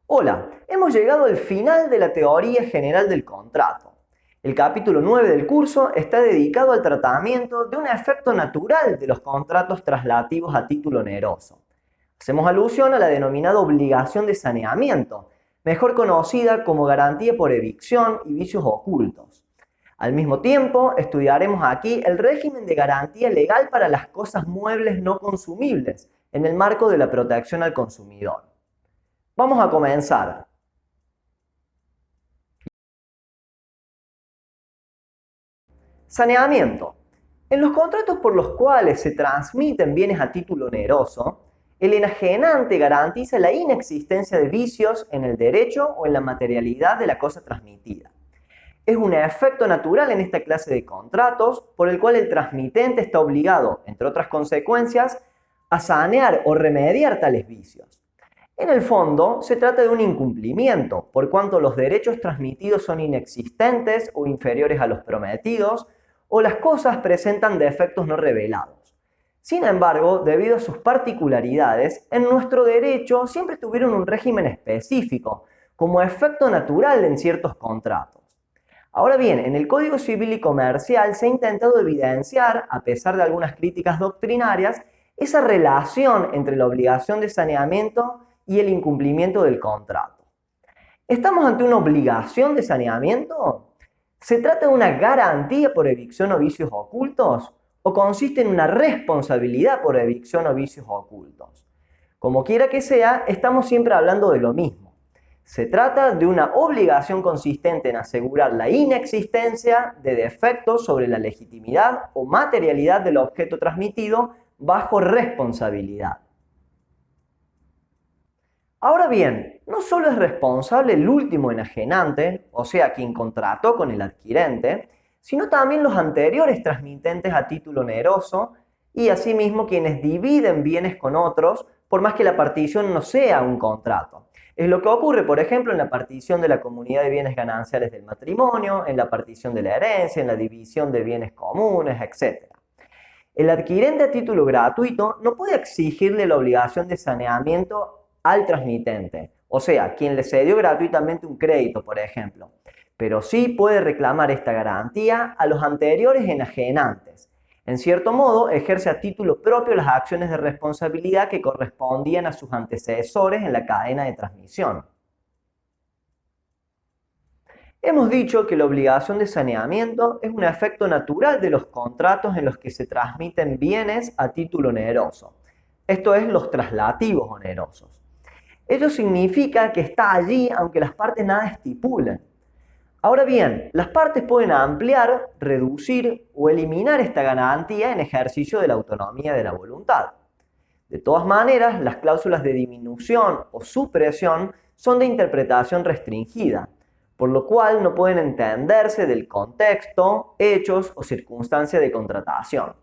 Hola, hemos llegado al final de la teoría general del contrato. El capítulo 9 del curso está dedicado al tratamiento de un efecto natural de los contratos traslativos a título oneroso. Hacemos alusión a la denominada obligación de saneamiento, mejor conocida como garantía por evicción y vicios ocultos. Al mismo tiempo, estudiaremos aquí el régimen de garantía legal para las cosas muebles no consumibles, en el marco de la protección al consumidor. Vamos a comenzar. Saneamiento. En los contratos por los cuales se transmiten bienes a título oneroso, el enajenante garantiza la inexistencia de vicios en el derecho o en la materialidad de la cosa transmitida. Es un efecto natural en esta clase de contratos por el cual el transmitente está obligado, entre otras consecuencias, a sanear o remediar tales vicios. En el fondo, se trata de un incumplimiento, por cuanto los derechos transmitidos son inexistentes o inferiores a los prometidos, o las cosas presentan defectos no revelados. Sin embargo, debido a sus particularidades, en nuestro derecho siempre tuvieron un régimen específico, como efecto natural en ciertos contratos. Ahora bien, en el Código Civil y Comercial se ha intentado evidenciar, a pesar de algunas críticas doctrinarias, esa relación entre la obligación de saneamiento y el incumplimiento del contrato. ¿Estamos ante una obligación de saneamiento? ¿Se trata de una garantía por evicción o vicios ocultos? ¿O consiste en una responsabilidad por evicción o vicios ocultos? Como quiera que sea, estamos siempre hablando de lo mismo. Se trata de una obligación consistente en asegurar la inexistencia de defectos sobre la legitimidad o materialidad del objeto transmitido bajo responsabilidad. Ahora bien, no solo es responsable el último enajenante, o sea, quien contrató con el adquirente, sino también los anteriores transmitentes a título oneroso y asimismo quienes dividen bienes con otros, por más que la partición no sea un contrato. Es lo que ocurre, por ejemplo, en la partición de la comunidad de bienes gananciales del matrimonio, en la partición de la herencia, en la división de bienes comunes, etc. El adquirente a título gratuito no puede exigirle la obligación de saneamiento al transmitente, o sea, quien le cedió gratuitamente un crédito, por ejemplo, pero sí puede reclamar esta garantía a los anteriores enajenantes. En cierto modo, ejerce a título propio las acciones de responsabilidad que correspondían a sus antecesores en la cadena de transmisión. Hemos dicho que la obligación de saneamiento es un efecto natural de los contratos en los que se transmiten bienes a título oneroso, esto es, los traslativos onerosos. Ello significa que está allí aunque las partes nada estipulen. Ahora bien, las partes pueden ampliar, reducir o eliminar esta garantía en ejercicio de la autonomía de la voluntad. De todas maneras, las cláusulas de disminución o supresión son de interpretación restringida, por lo cual no pueden entenderse del contexto, hechos o circunstancia de contratación.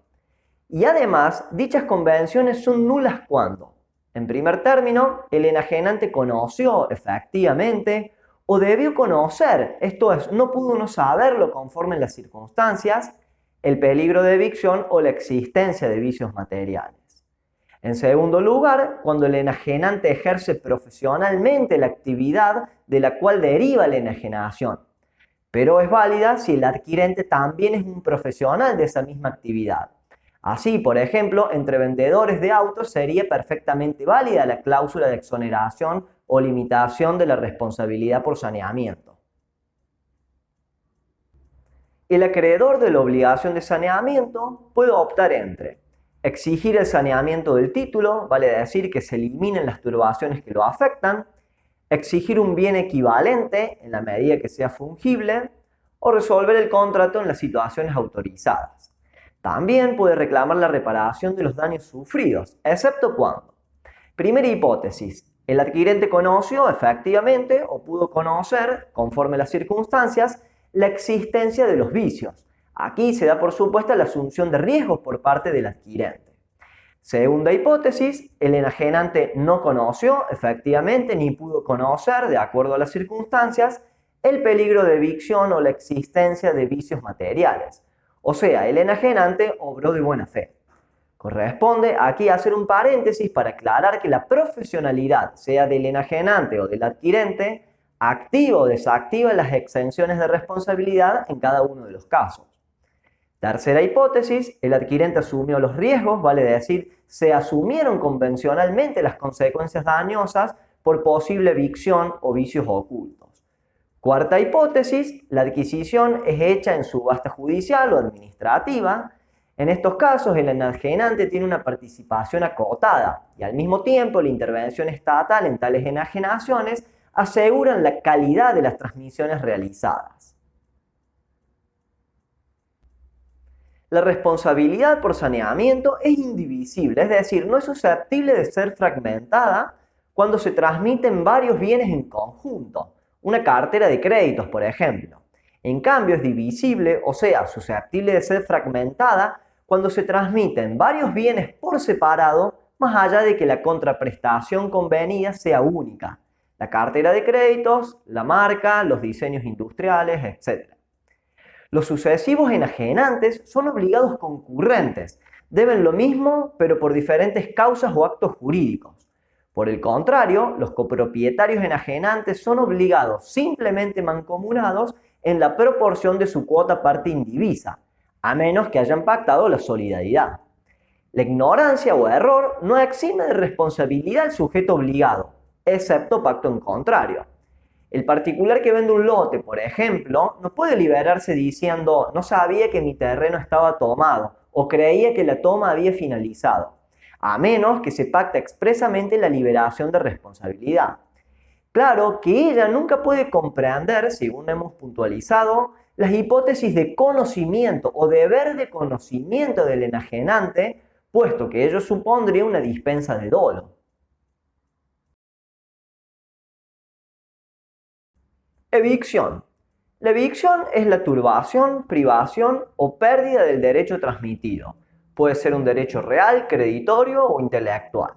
Y además, dichas convenciones son nulas cuando, en primer término, el enajenante conoció efectivamente o debió conocer, esto es, no pudo no saberlo conforme en las circunstancias, el peligro de evicción o la existencia de vicios materiales. En segundo lugar, cuando el enajenante ejerce profesionalmente la actividad de la cual deriva la enajenación, pero es válida si el adquirente también es un profesional de esa misma actividad. Así, por ejemplo, entre vendedores de autos sería perfectamente válida la cláusula de exoneración o limitación de la responsabilidad por saneamiento. El acreedor de la obligación de saneamiento puede optar entre exigir el saneamiento del título, vale decir que se eliminen las turbaciones que lo afectan, exigir un bien equivalente en la medida que sea fungible, o resolver el contrato en las situaciones autorizadas. También puede reclamar la reparación de los daños sufridos, excepto cuando. Primera hipótesis, el adquirente conoció efectivamente o pudo conocer, conforme a las circunstancias, la existencia de los vicios. Aquí se da por supuesta la asunción de riesgos por parte del adquirente. Segunda hipótesis, el enajenante no conoció efectivamente ni pudo conocer, de acuerdo a las circunstancias, el peligro de evicción o la existencia de vicios materiales. O sea, el enajenante obró de buena fe. Corresponde aquí hacer un paréntesis para aclarar que la profesionalidad, sea del enajenante o del adquirente, activa o desactiva las exenciones de responsabilidad en cada uno de los casos. Tercera hipótesis, el adquirente asumió los riesgos, vale decir, se asumieron convencionalmente las consecuencias dañosas por posible evicción o vicios ocultos. Cuarta hipótesis, la adquisición es hecha en subasta judicial o administrativa. En estos casos, el enajenante tiene una participación acotada y al mismo tiempo la intervención estatal en tales enajenaciones aseguran la calidad de las transmisiones realizadas. La responsabilidad por saneamiento es indivisible, es decir, no es susceptible de ser fragmentada cuando se transmiten varios bienes en conjunto, una cartera de créditos, por ejemplo. En cambio, es divisible, o sea, susceptible de ser fragmentada cuando se transmiten varios bienes por separado, más allá de que la contraprestación convenida sea única. La cartera de créditos, la marca, los diseños industriales, etc. Los sucesivos enajenantes son obligados concurrentes, deben lo mismo pero por diferentes causas o actos jurídicos. Por el contrario, los copropietarios enajenantes son obligados simplemente mancomunados en la proporción de su cuota parte indivisa, a menos que hayan pactado la solidaridad. La ignorancia o error no exime de responsabilidad al sujeto obligado, excepto pacto en contrario. El particular que vende un lote, por ejemplo, no puede liberarse diciendo no sabía que mi terreno estaba tomado o creía que la toma había finalizado, a menos que se pacte expresamente la liberación de responsabilidad. Claro que ella nunca puede comprender, según hemos puntualizado, las hipótesis de conocimiento o deber de conocimiento del enajenante, puesto que ello supondría una dispensa de dolo. Evicción. La evicción es la turbación, privación o pérdida del derecho transmitido. Puede ser un derecho real, creditorio o intelectual.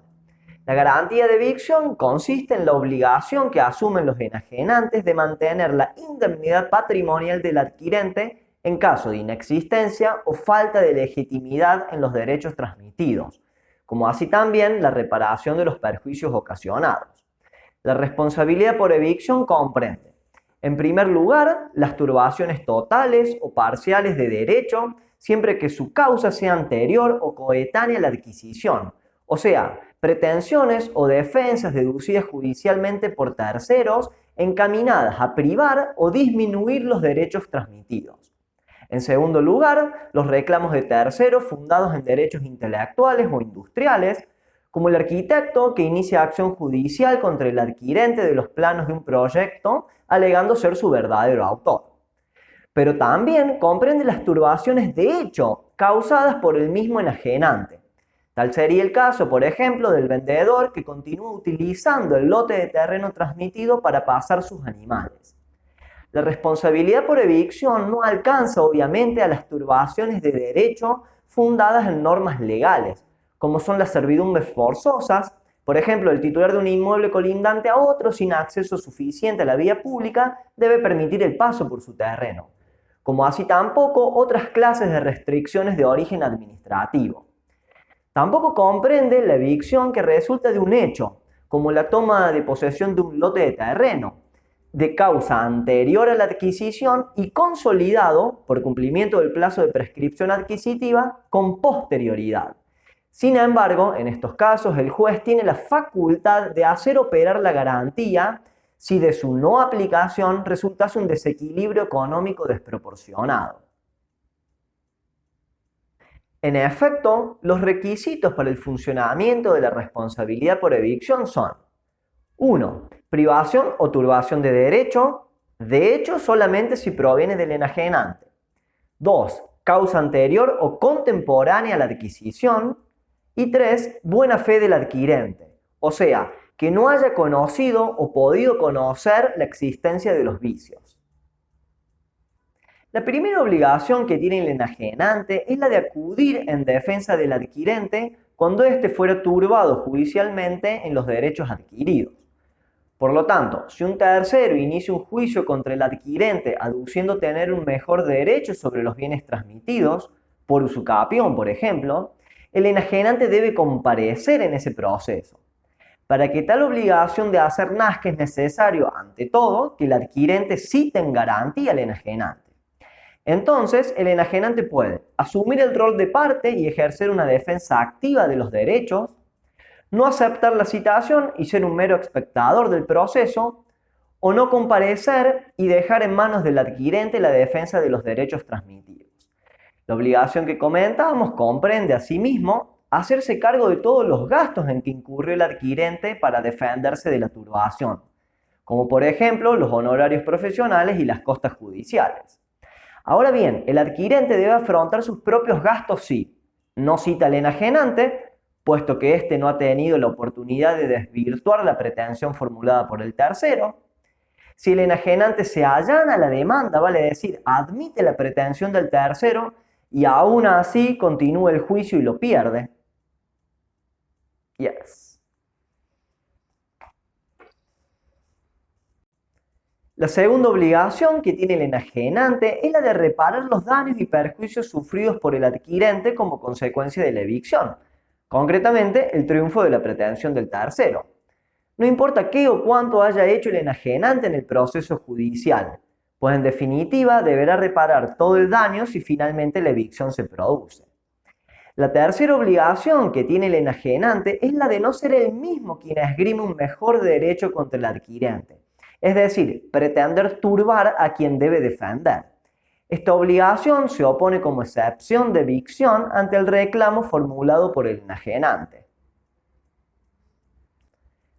La garantía de evicción consiste en la obligación que asumen los enajenantes de mantener la indemnidad patrimonial del adquirente en caso de inexistencia o falta de legitimidad en los derechos transmitidos, como así también la reparación de los perjuicios ocasionados. La responsabilidad por evicción comprende, en primer lugar, las turbaciones totales o parciales de derecho, siempre que su causa sea anterior o coetánea a la adquisición, o sea, pretensiones o defensas deducidas judicialmente por terceros encaminadas a privar o disminuir los derechos transmitidos. En segundo lugar, los reclamos de terceros fundados en derechos intelectuales o industriales, como el arquitecto que inicia acción judicial contra el adquirente de los planos de un proyecto, alegando ser su verdadero autor. Pero también comprende las turbaciones de hecho causadas por el mismo enajenante. Tal sería el caso, por ejemplo, del vendedor que continúa utilizando el lote de terreno transmitido para pasar sus animales. La responsabilidad por evicción no alcanza obviamente a las turbaciones de derecho fundadas en normas legales, como son las servidumbres forzosas. Por ejemplo, el titular de un inmueble colindante a otro sin acceso suficiente a la vía pública debe permitir el paso por su terreno, como así tampoco otras clases de restricciones de origen administrativo. Tampoco comprende la evicción que resulta de un hecho, como la toma de posesión de un lote de terreno, de causa anterior a la adquisición y consolidado por cumplimiento del plazo de prescripción adquisitiva con posterioridad. Sin embargo, en estos casos, el juez tiene la facultad de hacer operar la garantía si de su no aplicación resultase un desequilibrio económico desproporcionado. En efecto, los requisitos para el funcionamiento de la responsabilidad por evicción son: 1. Privación o turbación de hecho solamente si proviene del enajenante. 2. Causa anterior o contemporánea a la adquisición. Y 3. Buena fe del adquirente, o sea, que no haya conocido o podido conocer la existencia de los vicios. La primera obligación que tiene el enajenante es la de acudir en defensa del adquirente cuando éste fuera turbado judicialmente en los derechos adquiridos. Por lo tanto, si un tercero inicia un juicio contra el adquirente aduciendo tener un mejor derecho sobre los bienes transmitidos, por usucapión, por ejemplo, el enajenante debe comparecer en ese proceso. Para que tal obligación de hacer nazca es necesario, ante todo, que el adquirente cite en garantía al enajenante. Entonces, el enajenante puede asumir el rol de parte y ejercer una defensa activa de los derechos, no aceptar la citación y ser un mero espectador del proceso, o no comparecer y dejar en manos del adquirente la defensa de los derechos transmitidos. La obligación que comentábamos comprende asimismo hacerse cargo de todos los gastos en que incurrió el adquirente para defenderse de la turbación, como por ejemplo los honorarios profesionales y las costas judiciales. Ahora bien, el adquirente debe afrontar sus propios gastos si no cita al enajenante, puesto que éste no ha tenido la oportunidad de desvirtuar la pretensión formulada por el tercero. Si el enajenante se allana a la demanda, vale decir, admite la pretensión del tercero y aún así continúa el juicio y lo pierde. Yes. La segunda obligación que tiene el enajenante es la de reparar los daños y perjuicios sufridos por el adquirente como consecuencia de la evicción, concretamente el triunfo de la pretensión del tercero. No importa qué o cuánto haya hecho el enajenante en el proceso judicial, pues en definitiva deberá reparar todo el daño si finalmente la evicción se produce. La tercera obligación que tiene el enajenante es la de no ser él mismo quien esgrime un mejor derecho contra el adquirente, es decir, pretender turbar a quien debe defender. Esta obligación se opone como excepción de evicción ante el reclamo formulado por el enajenante.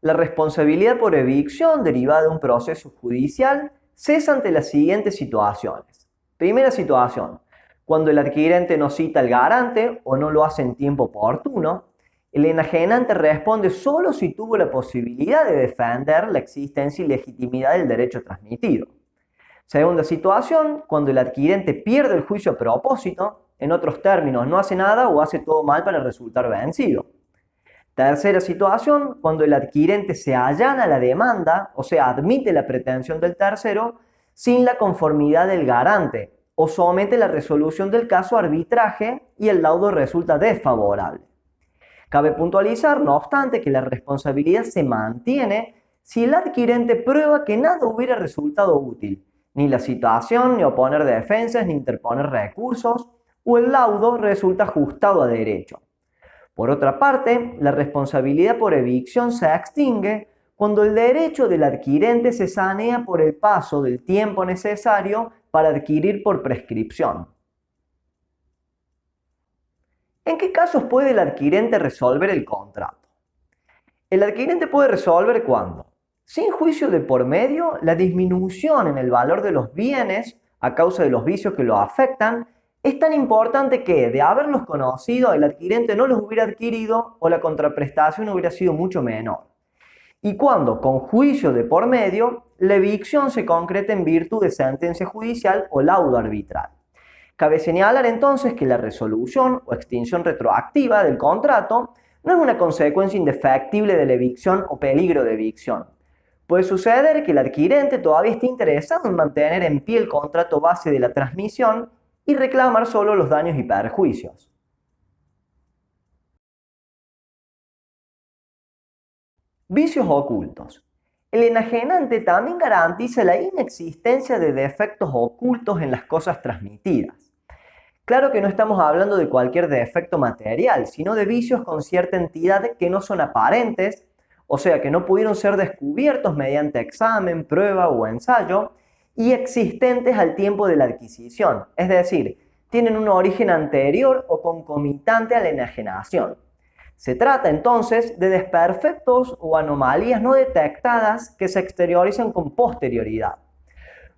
La responsabilidad por evicción derivada de un proceso judicial cesa ante las siguientes situaciones. Primera situación, cuando el adquirente no cita al garante o no lo hace en tiempo oportuno, el enajenante responde solo si tuvo la posibilidad de defender la existencia y legitimidad del derecho transmitido. Segunda situación, cuando el adquirente pierde el juicio a propósito, en otros términos, no hace nada o hace todo mal para resultar vencido. Tercera situación, cuando el adquirente se allana a la demanda, o sea, admite la pretensión del tercero, sin la conformidad del garante, o somete la resolución del caso a arbitraje y el laudo resulta desfavorable. Cabe puntualizar, no obstante, que la responsabilidad se mantiene si el adquirente prueba que nada hubiera resultado útil, ni la citación, ni oponer defensas, ni interponer recursos, o el laudo resulta ajustado a derecho. Por otra parte, la responsabilidad por evicción se extingue cuando el derecho del adquirente se sanea por el paso del tiempo necesario para adquirir por prescripción. ¿En qué casos puede el adquirente resolver el contrato? El adquirente puede resolver cuando, sin juicio de por medio, la disminución en el valor de los bienes a causa de los vicios que lo afectan es tan importante que, de haberlos conocido, el adquirente no los hubiera adquirido o la contraprestación hubiera sido mucho menor. Y cuando, con juicio de por medio, la evicción se concreta en virtud de sentencia judicial o laudo arbitral. Cabe señalar entonces que la resolución o extinción retroactiva del contrato no es una consecuencia indefectible de la evicción o peligro de evicción. Puede suceder que el adquirente todavía esté interesado en mantener en pie el contrato base de la transmisión y reclamar solo los daños y perjuicios. Vicios ocultos. El enajenante también garantiza la inexistencia de defectos ocultos en las cosas transmitidas. Claro que no estamos hablando de cualquier defecto material, sino de vicios con cierta entidad que no son aparentes, o sea que no pudieron ser descubiertos mediante examen, prueba o ensayo, y existentes al tiempo de la adquisición, es decir, tienen un origen anterior o concomitante a la enajenación. Se trata entonces de desperfectos o anomalías no detectadas que se exteriorizan con posterioridad.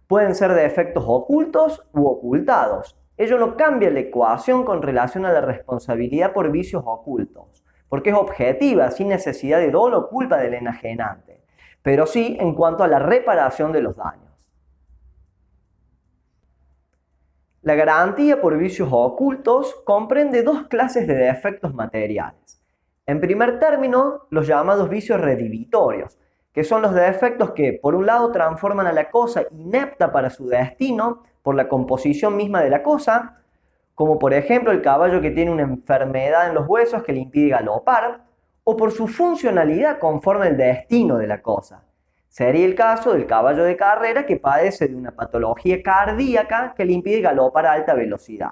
Pueden ser defectos ocultos u ocultados. Ello no cambia la ecuación con relación a la responsabilidad por vicios ocultos, porque es objetiva, sin necesidad de dolo o culpa del enajenante, pero sí en cuanto a la reparación de los daños. La garantía por vicios ocultos comprende dos clases de defectos materiales. En primer término, los llamados vicios redivitorios, que son los defectos que, por un lado, transforman a la cosa inepta para su destino por la composición misma de la cosa, como por ejemplo el caballo que tiene una enfermedad en los huesos que le impide galopar, o por su funcionalidad conforme al destino de la cosa. Sería el caso del caballo de carrera que padece de una patología cardíaca que le impide galopar a alta velocidad.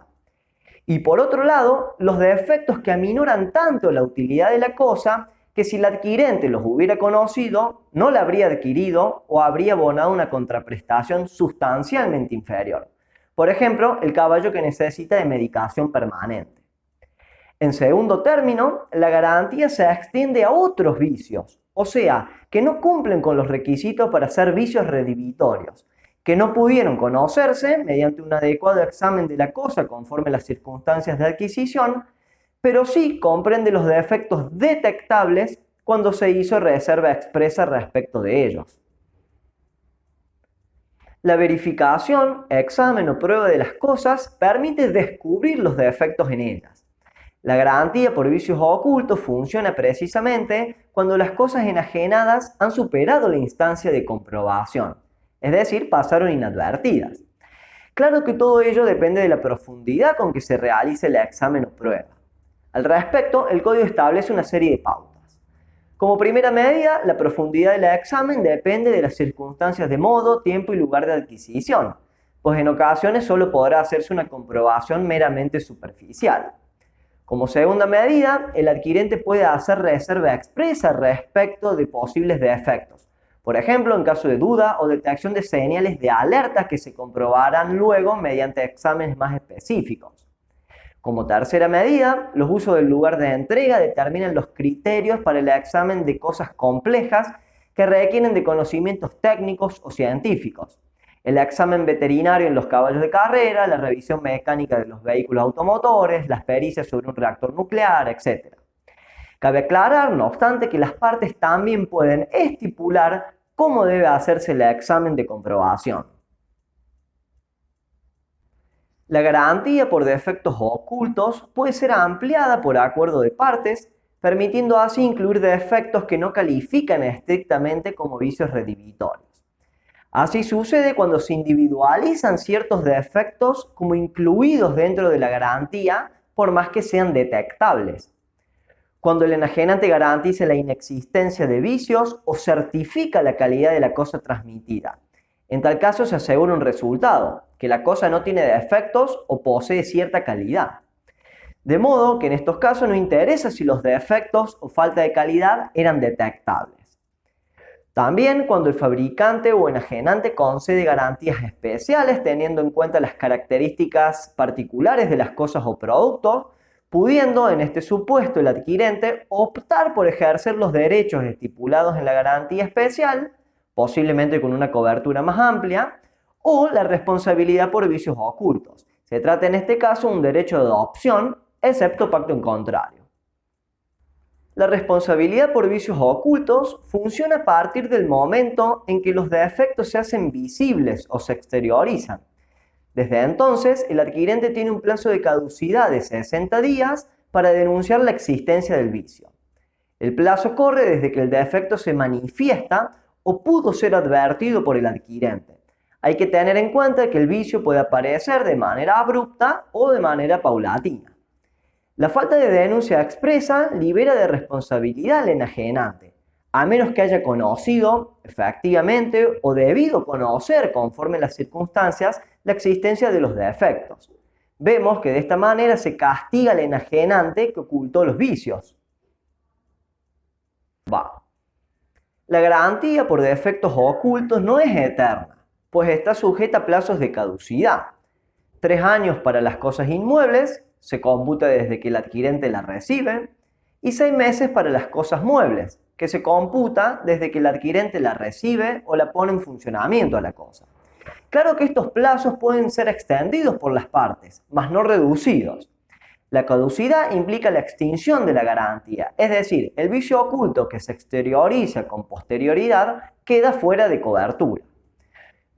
Y por otro lado, los defectos que aminoran tanto la utilidad de la cosa que si el adquirente los hubiera conocido, no la habría adquirido o habría abonado una contraprestación sustancialmente inferior. Por ejemplo, el caballo que necesita de medicación permanente. En segundo término, la garantía se extiende a otros vicios, o sea, que no cumplen con los requisitos para ser vicios redhibitorios, que no pudieron conocerse mediante un adecuado examen de la cosa conforme a las circunstancias de adquisición, pero sí comprende los defectos detectables cuando se hizo reserva expresa respecto de ellos. La verificación, examen o prueba de las cosas permite descubrir los defectos en ellas. La garantía por vicios ocultos funciona precisamente cuando las cosas enajenadas han superado la instancia de comprobación, es decir, pasaron inadvertidas. Claro que todo ello depende de la profundidad con que se realice el examen o prueba. Al respecto, el código establece una serie de pautas. Como primera medida, la profundidad del examen depende de las circunstancias de modo, tiempo y lugar de adquisición, pues en ocasiones solo podrá hacerse una comprobación meramente superficial. Como segunda medida, el adquirente puede hacer reserva expresa respecto de posibles defectos, por ejemplo, en caso de duda o detección de señales de alerta que se comprobarán luego mediante exámenes más específicos. Como tercera medida, los usos del lugar de entrega determinan los criterios para el examen de cosas complejas que requieren de conocimientos técnicos o científicos. El examen veterinario en los caballos de carrera, la revisión mecánica de los vehículos automotores, las pericias sobre un reactor nuclear, etc. Cabe aclarar, no obstante, que las partes también pueden estipular cómo debe hacerse el examen de comprobación. La garantía por defectos ocultos puede ser ampliada por acuerdo de partes, permitiendo así incluir defectos que no califican estrictamente como vicios redhibitorios. Así sucede cuando se individualizan ciertos defectos como incluidos dentro de la garantía, por más que sean detectables. Cuando el enajenante garantiza la inexistencia de vicios o certifica la calidad de la cosa transmitida. En tal caso se asegura un resultado, que la cosa no tiene defectos o posee cierta calidad. De modo que en estos casos no interesa si los defectos o falta de calidad eran detectables. También cuando el fabricante o enajenante concede garantías especiales teniendo en cuenta las características particulares de las cosas o productos, pudiendo en este supuesto el adquirente optar por ejercer los derechos estipulados en la garantía especial, posiblemente con una cobertura más amplia, o la responsabilidad por vicios ocultos. Se trata en este caso de un derecho de adopción, excepto pacto en contrario. La responsabilidad por vicios ocultos funciona a partir del momento en que los defectos se hacen visibles o se exteriorizan. Desde entonces, el adquirente tiene un plazo de caducidad de 60 días para denunciar la existencia del vicio. El plazo corre desde que el defecto se manifiesta o pudo ser advertido por el adquirente. Hay que tener en cuenta que el vicio puede aparecer de manera abrupta o de manera paulatina. La falta de denuncia expresa libera de responsabilidad al enajenante, a menos que haya conocido efectivamente o debido conocer conforme las circunstancias la existencia de los defectos. Vemos que de esta manera se castiga al enajenante que ocultó los vicios. La garantía por defectos ocultos no es eterna, pues está sujeta a plazos de caducidad. 3 años para las cosas inmuebles, se computa desde que el adquirente la recibe, y 6 meses para las cosas muebles, que se computa desde que el adquirente la recibe o la pone en funcionamiento a la cosa. Claro que estos plazos pueden ser extendidos por las partes, mas no reducidos. La caducidad implica la extinción de la garantía, es decir, el vicio oculto que se exterioriza con posterioridad queda fuera de cobertura.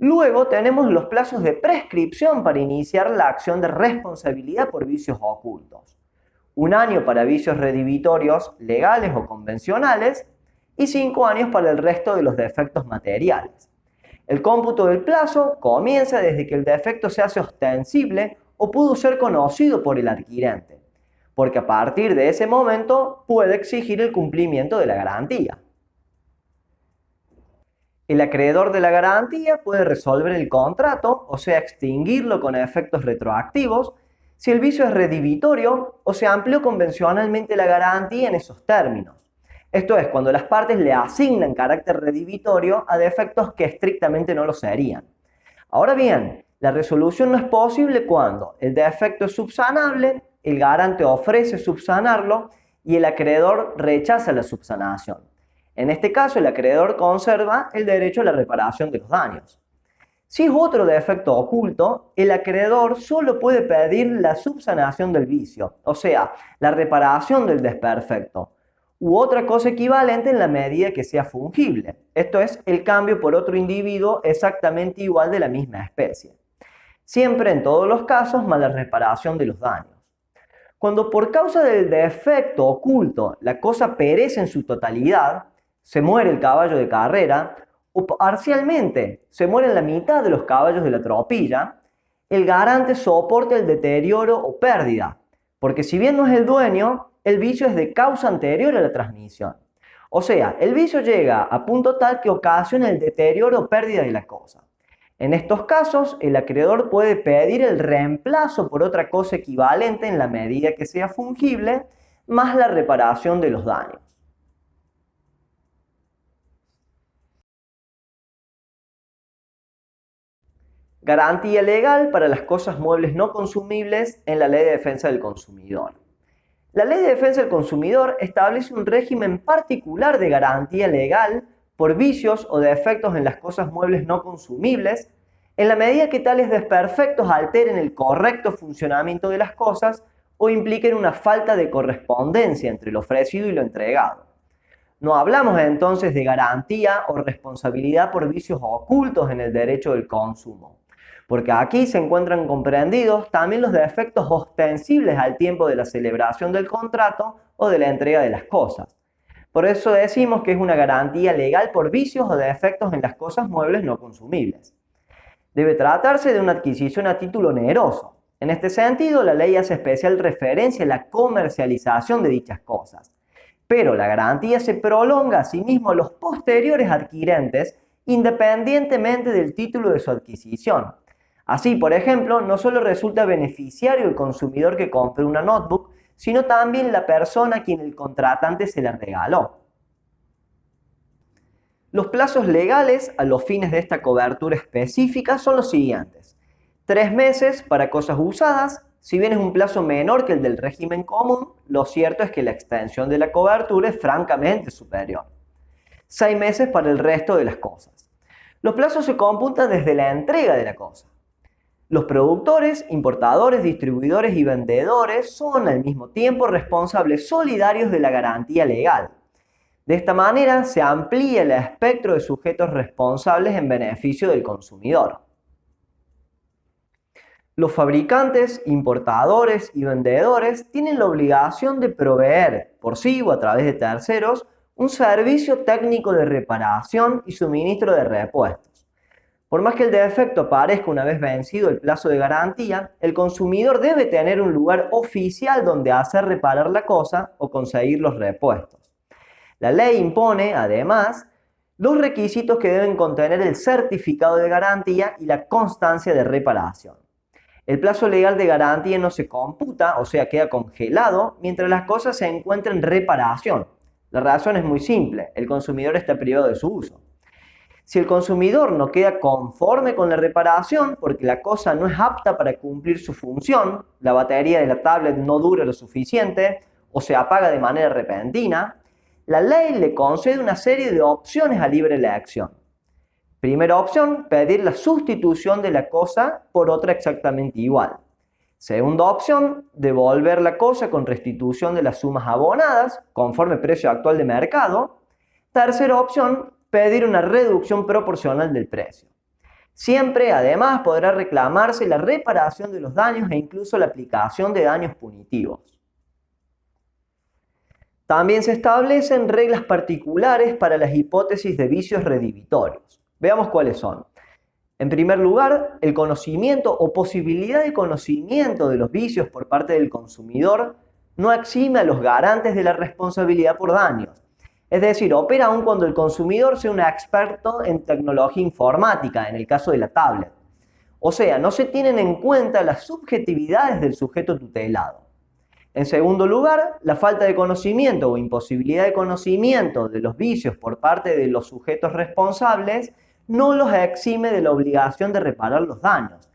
Luego tenemos los plazos de prescripción para iniciar la acción de responsabilidad por vicios ocultos. 1 año para vicios redhibitorios legales o convencionales y 5 años para el resto de los defectos materiales. El cómputo del plazo comienza desde que el defecto se hace ostensible o pudo ser conocido por el adquirente, porque a partir de ese momento puede exigir el cumplimiento de la garantía. El acreedor de la garantía puede resolver el contrato, o sea, extinguirlo con efectos retroactivos, si el vicio es redivitorio o se amplió convencionalmente la garantía en esos términos. Esto es, cuando las partes le asignan carácter redivitorio a defectos que estrictamente no lo serían. Ahora bien, la resolución no es posible cuando el defecto es subsanable, el garante ofrece subsanarlo y el acreedor rechaza la subsanación. En este caso, el acreedor conserva el derecho a la reparación de los daños. Si es otro defecto oculto, el acreedor solo puede pedir la subsanación del vicio, o sea, la reparación del desperfecto, u otra cosa equivalente en la medida que sea fungible. Esto es, el cambio por otro individuo exactamente igual de la misma especie. Siempre en todos los casos, más la reparación de los daños. Cuando por causa del defecto oculto la cosa perece en su totalidad, se muere el caballo de carrera, o parcialmente se mueren la mitad de los caballos de la tropilla, el garante soporta el deterioro o pérdida, porque si bien no es el dueño, el vicio es de causa anterior a la transmisión. O sea, el vicio llega a punto tal que ocasiona el deterioro o pérdida de la cosa. En estos casos, el acreedor puede pedir el reemplazo por otra cosa equivalente en la medida que sea fungible, más la reparación de los daños. Garantía legal para las cosas muebles no consumibles en la Ley de Defensa del Consumidor. La Ley de Defensa del Consumidor establece un régimen particular de garantía legal por vicios o defectos en las cosas muebles no consumibles, en la medida que tales desperfectos alteren el correcto funcionamiento de las cosas o impliquen una falta de correspondencia entre lo ofrecido y lo entregado. No hablamos entonces de garantía o responsabilidad por vicios ocultos en el derecho del consumo, porque aquí se encuentran comprendidos también los defectos ostensibles al tiempo de la celebración del contrato o de la entrega de las cosas. Por eso decimos que es una garantía legal por vicios o defectos en las cosas muebles no consumibles. Debe tratarse de una adquisición a título oneroso. En este sentido, la ley hace especial referencia a la comercialización de dichas cosas. Pero la garantía se prolonga asimismo a los posteriores adquirentes independientemente del título de su adquisición. Así, por ejemplo, no solo resulta beneficiario el consumidor que compre una notebook, sino también la persona a quien el contratante se la regaló. Los plazos legales a los fines de esta cobertura específica son los siguientes. 3 meses para cosas usadas. Si bien es un plazo menor que el del régimen común, lo cierto es que la extensión de la cobertura es francamente superior. 6 meses para el resto de las cosas. Los plazos se computan desde la entrega de la cosa. Los productores, importadores, distribuidores y vendedores son al mismo tiempo responsables solidarios de la garantía legal. De esta manera se amplía el espectro de sujetos responsables en beneficio del consumidor. Los fabricantes, importadores y vendedores tienen la obligación de proveer, por sí o a través de terceros, un servicio técnico de reparación y suministro de repuestos. Por más que el defecto aparezca una vez vencido el plazo de garantía, el consumidor debe tener un lugar oficial donde hacer reparar la cosa o conseguir los repuestos. La ley impone, además, los requisitos que deben contener el certificado de garantía y la constancia de reparación. El plazo legal de garantía no se computa, o sea, queda congelado, mientras las cosas se encuentran en reparación. La razón es muy simple, el consumidor está privado de su uso. Si el consumidor no queda conforme con la reparación porque la cosa no es apta para cumplir su función, la batería de la tablet no dura lo suficiente o se apaga de manera repentina, la ley le concede una serie de opciones a libre elección. Primera opción, pedir la sustitución de la cosa por otra exactamente igual. Segunda opción, devolver la cosa con restitución de las sumas abonadas, conforme precio actual de mercado. Tercera opción, pedir una reducción proporcional del precio. Siempre, además, podrá reclamarse la reparación de los daños e incluso la aplicación de daños punitivos. También se establecen reglas particulares para las hipótesis de vicios redivitorios. Veamos cuáles son. En primer lugar, el conocimiento o posibilidad de conocimiento de los vicios por parte del consumidor no exime a los garantes de la responsabilidad por daños. Es decir, opera aun cuando el consumidor sea un experto en tecnología informática, en el caso de la tablet. O sea, no se tienen en cuenta las subjetividades del sujeto tutelado. En segundo lugar, la falta de conocimiento o imposibilidad de conocimiento de los vicios por parte de los sujetos responsables no los exime de la obligación de reparar los daños.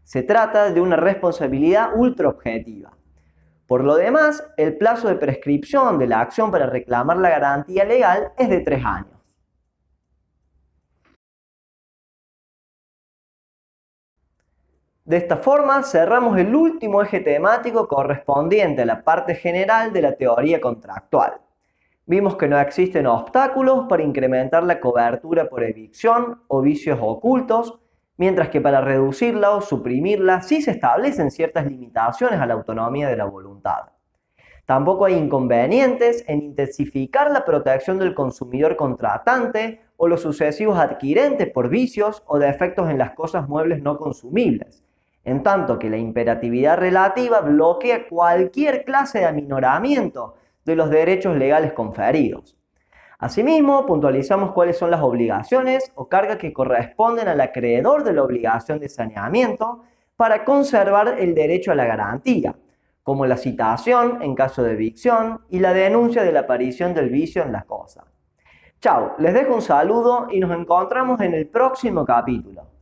Se trata de una responsabilidad ultraobjetiva. Por lo demás, el plazo de prescripción de la acción para reclamar la garantía legal es de 3 años. De esta forma, cerramos el último eje temático correspondiente a la parte general de la teoría contractual. Vimos que no existen obstáculos para incrementar la cobertura por evicción o vicios ocultos, mientras que para reducirla o suprimirla sí se establecen ciertas limitaciones a la autonomía de la voluntad. Tampoco hay inconvenientes en intensificar la protección del consumidor contratante o los sucesivos adquirentes por vicios o defectos en las cosas muebles no consumibles, en tanto que la imperatividad relativa bloquea cualquier clase de aminoramiento de los derechos legales conferidos. Asimismo, puntualizamos cuáles son las obligaciones o cargas que corresponden al acreedor de la obligación de saneamiento para conservar el derecho a la garantía, como la citación en caso de evicción y la denuncia de la aparición del vicio en la cosa. Chao, les dejo un saludo y nos encontramos en el próximo capítulo.